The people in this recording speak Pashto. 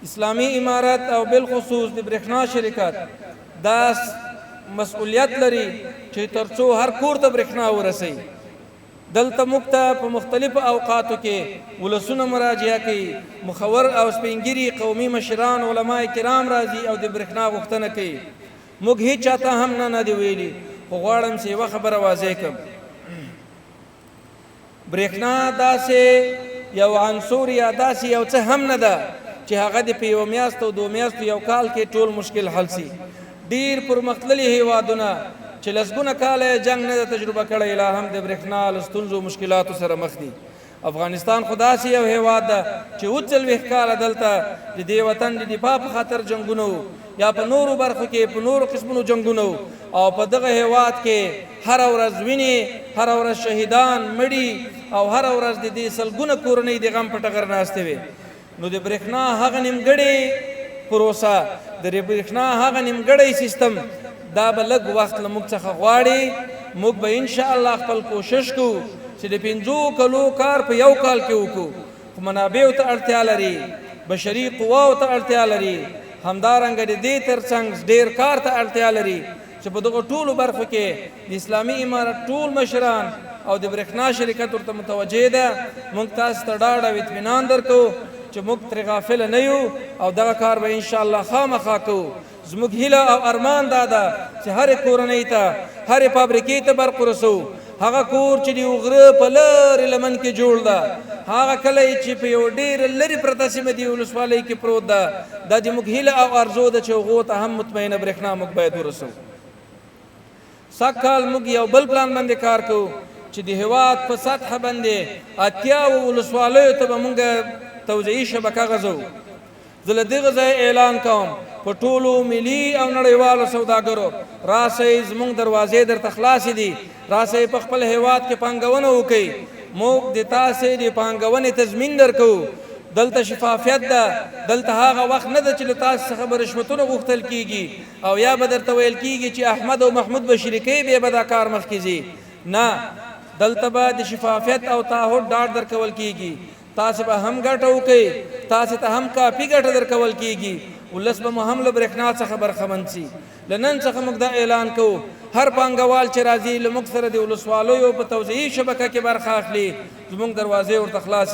اسلامی امارت او بالخصوص د برېښنا شرکت دا مسؤلیت لري چې ترڅو هر کور ته برېښنا ورسي. دلته موږ ته په مختلفو اوقاتو کې ولسونه مراجعه کوي، مخور او سپینګیري قومي مشران علما کرام راځي او د برېښنا غوښتنه کوي. موږ هیڅ چاته هم نه دی ویلي، خو غواړم چې یوه خبره واضح کړم. برېښنا داسې یو عنصر یا داسې یو څه هم نه ده چې هغه د په یوه میاشت او 2 میاشتو یو کال کې ټول مشکل حل سي. ډیر پرمختللي هیوادونه چې لسګونه کاله جنگ نه ده تجربه کړی، لا هم د برېښنا له ستونزو مشکلاتو سره مخ دي. افغانستان خو داسې یو هیواد ده چې 40 کاله دلته د دې وطن د دفاع په خاطر جنګونه یا په نورو برخو کې په نورو قسمونو جنګونه او په دغه هیواد کې هر ورځ ویني، هر ورځ شهیدان مړي او هر ورځ د دې سلګونه کورنۍ د غم په ټغر ناستې وي. نو د برېښنا هغه نیمګړې پروسه، د برېښنا هغه نیمګړی سیستم دا به لږ وخت له موږ څخه غواړي. موږ به انشاءالله خپل کوشش کوو چې د 5 کلو کار په یو کال کې وکړو. خو منابعو ته اړتیا لري، بشري قواو ته اړتیا لري، همدارنګه د دې ترڅنګ ډیر کار ته اړتیا لري چې په دغه ټولو برخو کې د اسلامي امارت ټول مشران او د برېښنا شرکت ورته متوجه ده. موږ تاسو ته ډاډ او اطمینان درکو چې موږ ترې غافل نه یو او دغه کار به انشاءالله خامخا کوو. زموږ هیله او ارمان دا ده چې هرې کورنۍ ته، هرې فابریکې ته برق ورسو. هغه کور چې د یو غره په لرې لمن کې جوړ ده، هغه کلی چې په یو ډېره لرې پرته سیمه د ولسوالۍ کې پروت ده، دا د موږ هیله او ارزو ده چې هغو ته هم مطمئنه برېښنا موږ باید ورسو. سږ کال موږ یو بل پلان باندې کار کوو چې د هېواد په سطحه باندې 80 ولسوالیو ته به موږ توزیعي شبکه غځو. زه له دغه ځایه اعلان کوم په ټولو ملي او نړیوالو سوداګرو، راسئ زموږ دروازې درته خلاصې دي، راسئ په خپل هېواد کې پانګونه وکړئ. موږ د تاسې د پانګونې تضمین درکوو. دلته شفافیت ده، دلته هغه وخت نه ده چې له تاسو څخه به رشوتونه غوښتل کیږي او یا به درته ویل کیږي چې احمد او محمود به شریکوي، بیا به دا کار مخکې ځي. نه، دلته به د شفافیت او تعهد ډاډ درکول کیږي. تاسو به هم ګټه وکړئ، تاسو ته هم کافي ګټه درکول کیږي. ولس به مو هم له برېښنا څخه برخمن سي. له نن څخه موږ دا اعلان کوو، هر پانګوال چې راځي له موږ سره د ولسوالیو په توزیعي شبکه کې برخه اخلي، زموږ دروازې ورته خلاصې